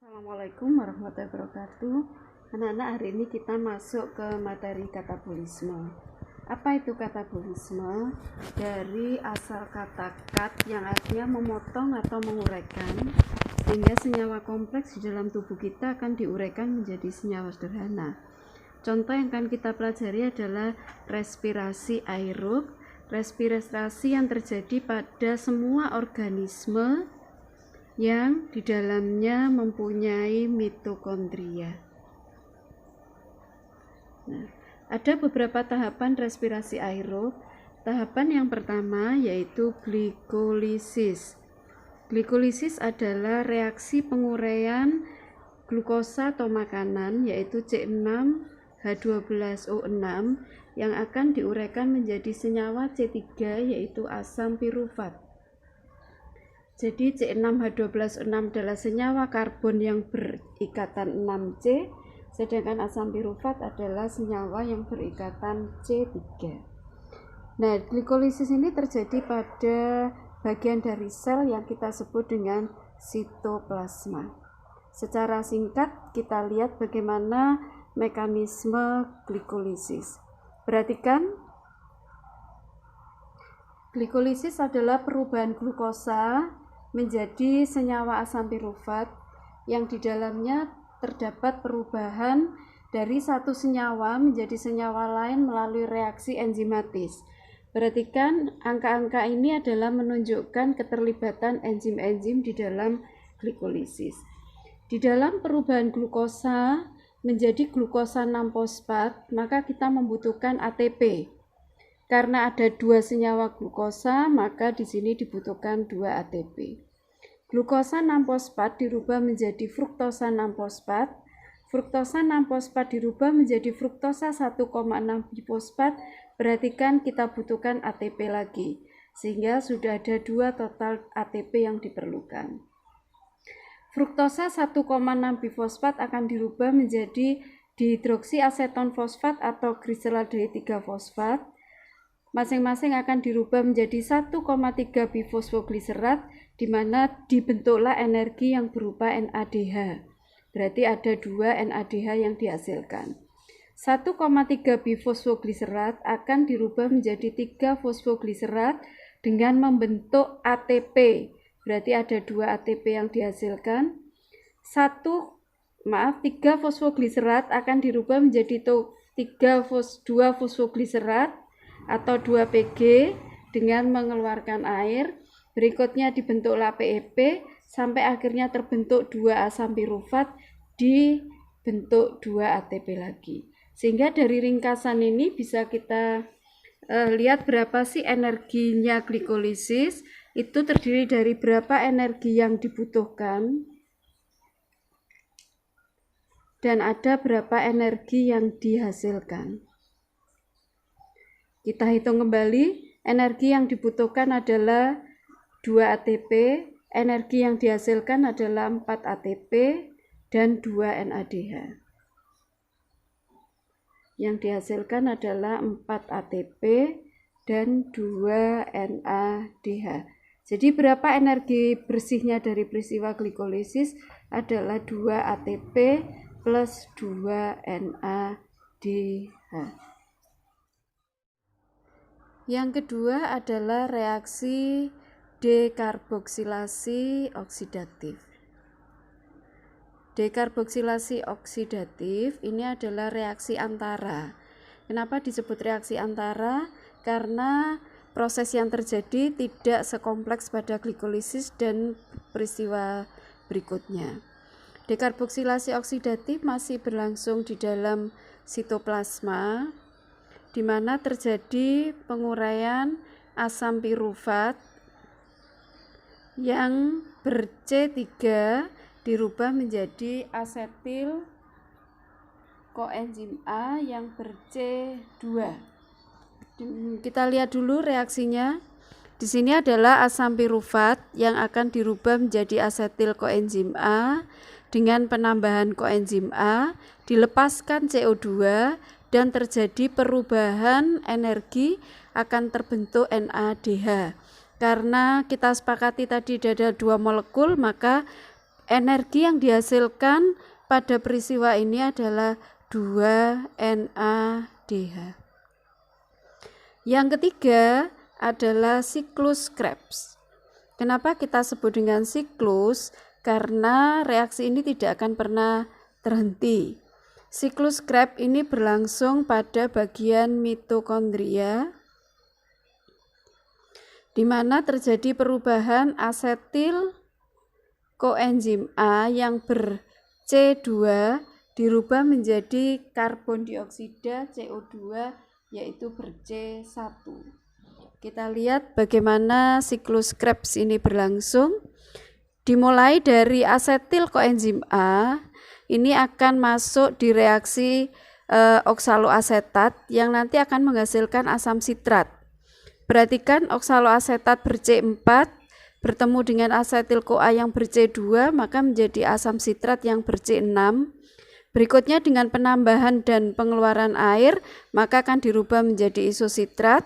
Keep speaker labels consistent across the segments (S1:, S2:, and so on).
S1: Assalamualaikum warahmatullahi wabarakatuh. Anak-anak, hari ini kita masuk ke materi katabolisme. Apa itu katabolisme? Dari asal kata kat yang artinya memotong atau menguraikan, sehingga senyawa kompleks di dalam tubuh kita akan diuraikan menjadi senyawa sederhana. Contoh yang akan kita pelajari adalah respirasi aerob, respirasi yang terjadi pada semua organisme yang di dalamnya mempunyai mitokondria. Nah, ada beberapa tahapan respirasi aerob. Tahapan yang pertama yaitu glikolisis. Glikolisis adalah reaksi penguraian glukosa atau makanan yaitu C6H12O6 yang akan diuraikan menjadi senyawa C3 yaitu asam pirufat. Jadi C6H12O6 adalah senyawa karbon yang berikatan 6C, sedangkan asam pirufat adalah senyawa yang berikatan C3. Nah, glikolisis ini terjadi pada bagian dari sel yang kita sebut dengan sitoplasma. Secara singkat kita lihat bagaimana mekanisme glikolisis. Perhatikan, glikolisis adalah perubahan glukosa menjadi senyawa asam pirufat yang di dalamnya terdapat perubahan dari satu senyawa menjadi senyawa lain melalui reaksi enzimatis. Perhatikan, angka-angka ini adalah menunjukkan keterlibatan enzim-enzim di dalam glikolisis. Di dalam perubahan glukosa menjadi glukosa 6-fosfat, maka kita membutuhkan ATP. Karena ada dua senyawa glukosa, maka di sini dibutuhkan 2 ATP. Glukosa 6-fosfat dirubah menjadi fruktosa 6-fosfat. Fruktosa 6-fosfat dirubah menjadi fruktosa 1,6-bifosfat. Perhatikan kita butuhkan ATP lagi, sehingga sudah ada 2 total ATP yang diperlukan. Fruktosa 1,6-bifosfat akan dirubah menjadi dihidroksiaseton fosfat atau griselaldehyde 3-fosfat. Masing-masing akan dirubah menjadi 1,3 bifosfogliserat, di mana dibentuklah energi yang berupa NADH. Berarti ada 2 NADH yang dihasilkan. 1,3 bifosfogliserat akan dirubah menjadi 3 fosfogliserat dengan membentuk ATP. Berarti ada 2 ATP yang dihasilkan. 3 fosfogliserat akan dirubah menjadi 2 fosfogliserat atau 2PG dengan mengeluarkan air. Berikutnya dibentuklah PEP sampai akhirnya terbentuk 2 asam pirufat, dibentuk 2 ATP lagi. Sehingga dari ringkasan ini bisa kita lihat berapa sih energinya glikolisis. Itu terdiri dari berapa energi yang dibutuhkan dan ada berapa energi yang dihasilkan. Kita hitung kembali, energi yang dibutuhkan adalah 2 ATP, energi yang dihasilkan adalah 4 ATP dan 2 NADH. Yang dihasilkan adalah 4 ATP dan 2 NADH. Jadi berapa energi bersihnya dari peristiwa glikolisis adalah 2 ATP plus 2 NADH. Yang kedua adalah reaksi dekarboksilasi oksidatif. Dekarboksilasi oksidatif ini adalah reaksi antara. Kenapa disebut reaksi antara? Karena proses yang terjadi tidak sekompleks pada glikolisis dan peristiwa berikutnya. Dekarboksilasi oksidatif masih berlangsung di dalam sitoplasma, di mana terjadi penguraian asam pirufat yang ber-C3 dirubah menjadi asetil koenzim A yang ber-C2. Kita lihat dulu reaksinya. Di sini adalah asam pirufat yang akan dirubah menjadi asetil koenzim A dengan penambahan koenzim A, dilepaskan CO2 dan terjadi perubahan energi akan terbentuk NADH. Karena kita sepakati tadi ada 2 molekul, maka energi yang dihasilkan pada peristiwa ini adalah 2 NaDH. Yang ketiga adalah siklus Krebs. Kenapa kita sebut dengan siklus? Karena reaksi ini tidak akan pernah terhenti. Siklus Krebs ini berlangsung pada bagian mitokondria, di mana terjadi perubahan asetil koenzim A yang ber-C2 dirubah menjadi karbon dioksida CO2 yaitu ber-C1. Kita lihat bagaimana siklus Krebs ini berlangsung. Dimulai dari asetil koenzim A, ini akan masuk di reaksi oksaloasetat yang nanti akan menghasilkan asam sitrat. Perhatikan oksaloasetat ber-C4 bertemu dengan asetil-CoA yang ber-C2, maka menjadi asam sitrat yang ber-C6. Berikutnya dengan penambahan dan pengeluaran air, maka akan dirubah menjadi isositrat.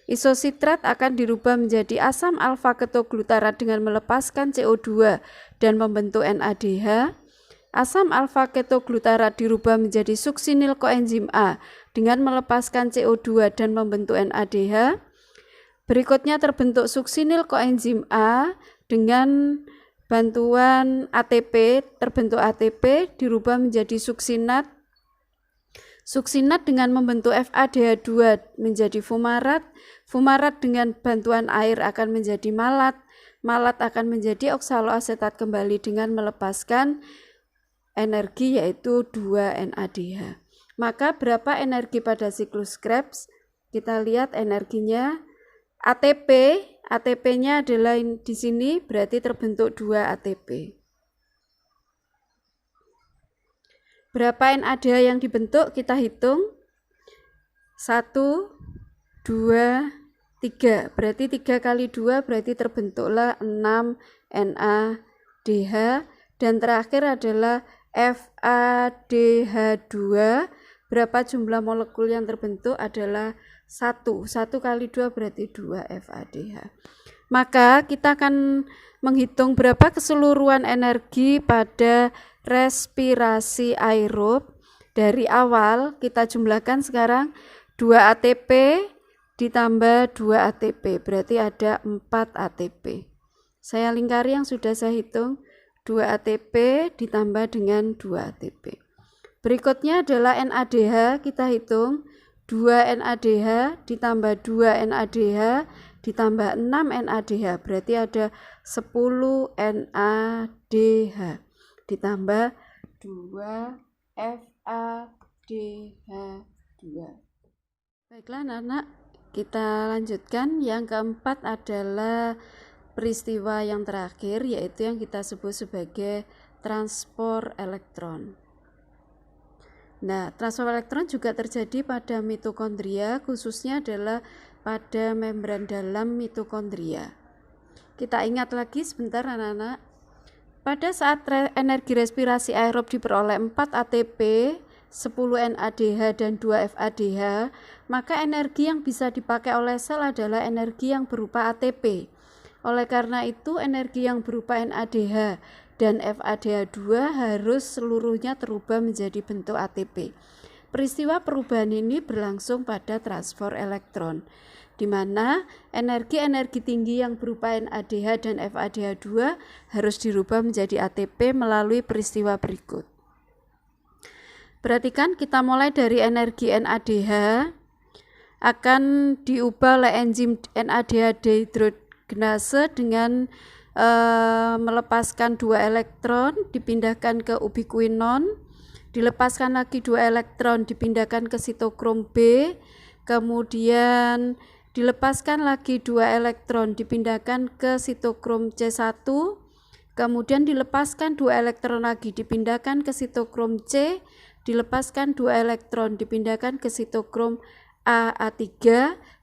S1: Isositrat akan dirubah menjadi asam alfa-ketoglutarat dengan melepaskan CO2 dan membentuk NaDH. Asam alfa-ketoglutarat dirubah menjadi suksinil koenzim A dengan melepaskan CO2 dan membentuk NaDH. Berikutnya terbentuk suksinil koenzim A dengan bantuan ATP, terbentuk ATP dirubah menjadi suksinat. Suksinat dengan membentuk FADH2 menjadi fumarat. Fumarat dengan bantuan air akan menjadi malat. Malat akan menjadi oksaloasetat kembali dengan melepaskan energi yaitu 2 NaDH. Maka berapa energi pada siklus Krebs? Kita lihat energinya. ATP-nya adalah di sini, berarti terbentuk 2 ATP. Berapa NaDH yang dibentuk? Kita hitung. 1, 2, 3. Berarti 3 kali 2 berarti terbentuklah 6 NaDH. Dan terakhir adalah FADH2. Berapa jumlah molekul yang terbentuk? Adalah 1. 1 kali 2 berarti 2 FADH. Maka kita akan menghitung berapa keseluruhan energi pada respirasi aerob. Dari awal kita jumlahkan sekarang 2 ATP ditambah 2 ATP, berarti ada 4 ATP. Saya lingkari yang sudah saya hitung, 2 ATP ditambah dengan 2 ATP. Berikutnya adalah NaDH, kita hitung 2 NaDH ditambah 2 NaDH ditambah 6 NaDH, berarti ada 10 NaDH ditambah 2 FADH2. Baiklah anak-anak, kita lanjutkan. Yang keempat adalah peristiwa yang terakhir, yaitu yang kita sebut sebagai transport elektron. Nah, transfer elektron juga terjadi pada mitokondria, khususnya adalah pada membran dalam mitokondria. Kita ingat lagi sebentar anak-anak. Pada saat energi respirasi aerob diperoleh 4 ATP, 10 NaDH dan 2 FADH, maka energi yang bisa dipakai oleh sel adalah energi yang berupa ATP. Oleh karena itu, energi yang berupa NaDH dan FADH2 harus seluruhnya terubah menjadi bentuk ATP. Peristiwa perubahan ini berlangsung pada transfer elektron, di mana energi-energi tinggi yang berupa NaDH dan FADH2 harus dirubah menjadi ATP melalui peristiwa berikut. Perhatikan, kita mulai dari energi NaDH akan diubah oleh enzim NaDH dehidrogenase dengan melepaskan 2 elektron, dipindahkan ke ubiquinon, dilepaskan lagi 2 elektron, dipindahkan ke sitokrom B, kemudian dilepaskan lagi 2 elektron, dipindahkan ke sitokrom C1, kemudian dilepaskan 2 elektron lagi, dipindahkan ke sitokrom C, dilepaskan 2 elektron, dipindahkan ke sitokrom A3,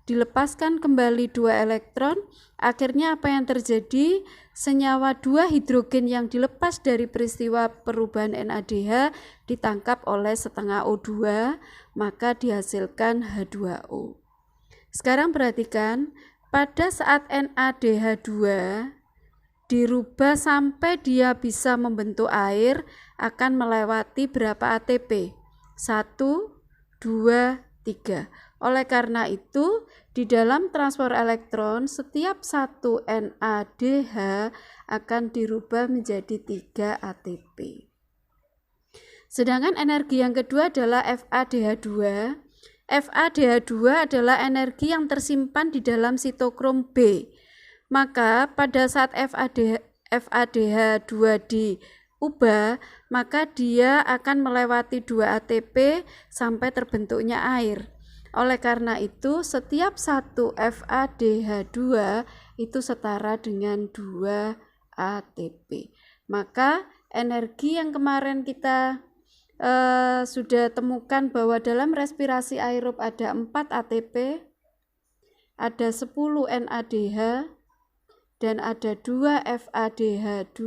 S1: dilepaskan kembali 2 elektron. Akhirnya apa yang terjadi? Senyawa 2 hidrogen yang dilepas dari peristiwa perubahan NaDH ditangkap oleh setengah O2, maka dihasilkan H2O. Sekarang perhatikan, pada saat NaDH2 dirubah sampai dia bisa membentuk air akan melewati berapa ATP? 1, 2, 3. Oleh karena itu, di dalam transfer elektron setiap 1 NADH akan dirubah menjadi 3 ATP. Sedangkan energi yang kedua adalah FADH2. FADH2 adalah energi yang tersimpan di dalam sitokrom B. Maka pada saat FADH2 diubah, maka dia akan melewati 2 ATP sampai terbentuknya air. Oleh karena itu, setiap 1 FADH2 itu setara dengan 2 ATP. Maka energi yang kemarin kita sudah temukan bahwa dalam respirasi aerob ada 4 ATP, ada 10 NADH, dan ada 2 FADH2.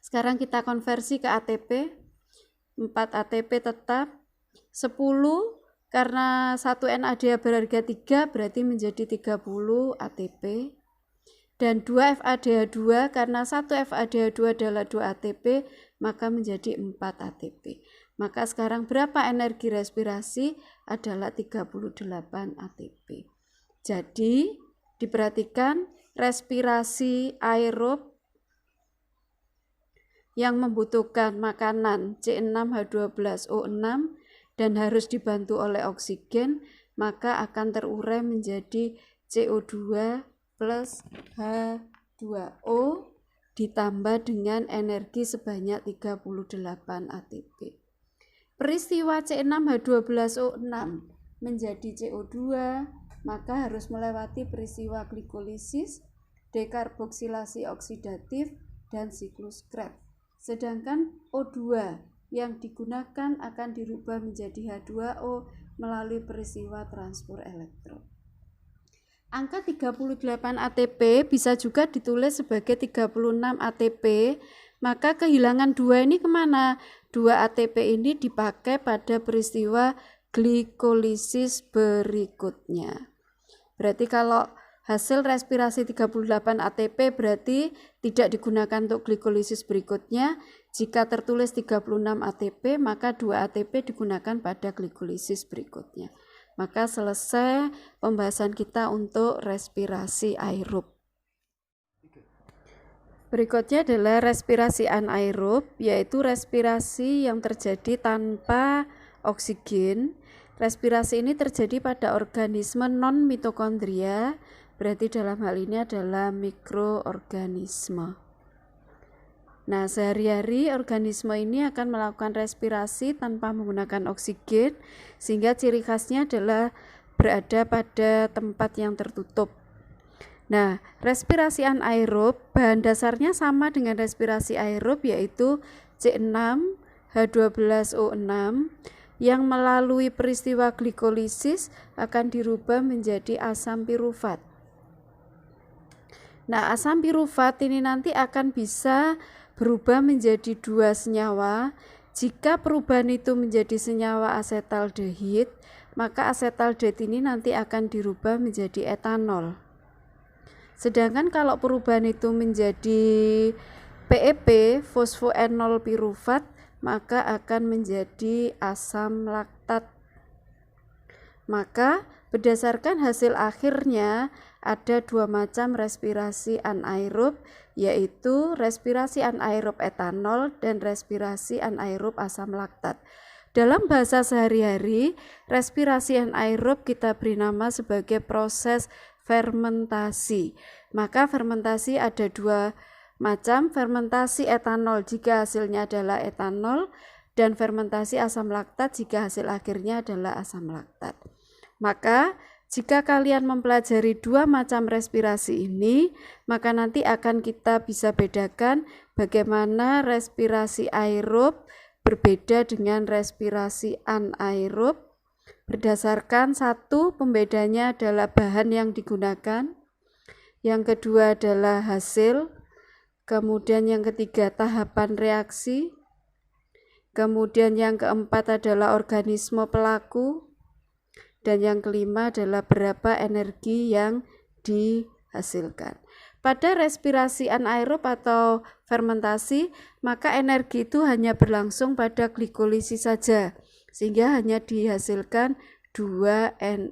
S1: Sekarang kita konversi ke ATP. 4 ATP tetap, 10 karena 1 NADH berharga 3 berarti menjadi 30 ATP. Dan 2 FADH2 karena 1 FADH2 adalah 2 ATP maka menjadi 4 ATP. Maka sekarang berapa energi respirasi? Adalah 38 ATP. Jadi diperhatikan respirasi aerob yang membutuhkan makanan C6H12O6 dan harus dibantu oleh oksigen, maka akan terurai menjadi CO2 plus H2O ditambah dengan energi sebanyak 38 ATP. Peristiwa C6H12O6 menjadi CO2 maka harus melewati peristiwa glikolisis, dekarboksilasi oksidatif, dan siklus Krebs. Sedangkan O2 yang digunakan akan dirubah menjadi H2O melalui peristiwa transport elektron. Angka 38 ATP bisa juga ditulis sebagai 36 ATP, maka kehilangan 2 ini kemana? 2 ATP ini dipakai pada peristiwa glikolisis berikutnya. Berarti kalau hasil respirasi 38 ATP berarti tidak digunakan untuk glikolisis berikutnya. Jika tertulis 36 ATP, maka 2 ATP digunakan pada glikolisis berikutnya. Maka selesai pembahasan kita untuk respirasi aerob. Berikutnya adalah respirasi anaerob, yaitu respirasi yang terjadi tanpa oksigen. Respirasi ini terjadi pada organisme non-mitokondria, berarti dalam hal ini adalah mikroorganisme. Nah, sehari-hari organisme ini akan melakukan respirasi tanpa menggunakan oksigen, sehingga ciri khasnya adalah berada pada tempat yang tertutup. Nah, respirasi anaerob bahan dasarnya sama dengan respirasi aerob, yaitu C6H12O6 yang melalui peristiwa glikolisis akan dirubah menjadi asam pirufat. Nah, asam pirufat ini nanti akan bisa berubah menjadi 2 senyawa. Jika perubahan itu menjadi senyawa asetaldehid, maka asetaldehid ini nanti akan dirubah menjadi etanol. Sedangkan kalau perubahan itu menjadi PEP, fosfoenol pirufat, maka akan menjadi asam laktat. Maka berdasarkan hasil akhirnya ada 2 macam respirasi anaerob, yaitu respirasi anaerob etanol dan respirasi anaerob asam laktat. Dalam bahasa sehari-hari, respirasi anaerob kita beri nama sebagai proses fermentasi. Maka fermentasi ada 2 macam, fermentasi etanol jika hasilnya adalah etanol, dan fermentasi asam laktat jika hasil akhirnya adalah asam laktat. Maka jika kalian mempelajari 2 macam respirasi ini, maka nanti akan kita bisa bedakan bagaimana respirasi aerob berbeda dengan respirasi anaerob. Berdasarkan 1, pembedanya adalah bahan yang digunakan, yang kedua adalah hasil, kemudian yang ketiga tahapan reaksi, kemudian yang keempat adalah organisme pelaku, dan yang kelima adalah berapa energi yang dihasilkan. Pada respirasi anaerob atau fermentasi, maka energi itu hanya berlangsung pada glikolisis saja, sehingga hanya dihasilkan 2NADH.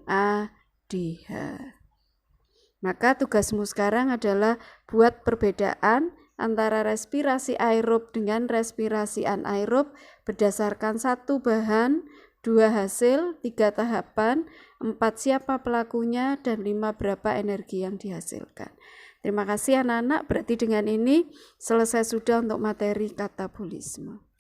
S1: Maka tugasmu sekarang adalah buat perbedaan antara respirasi aerob dengan respirasi anaerob berdasarkan 1 bahan, 2 hasil, 3 tahapan, 4 siapa pelakunya, dan 5 berapa energi yang dihasilkan. Terima kasih anak-anak, berarti dengan ini selesai sudah untuk materi katabolisme.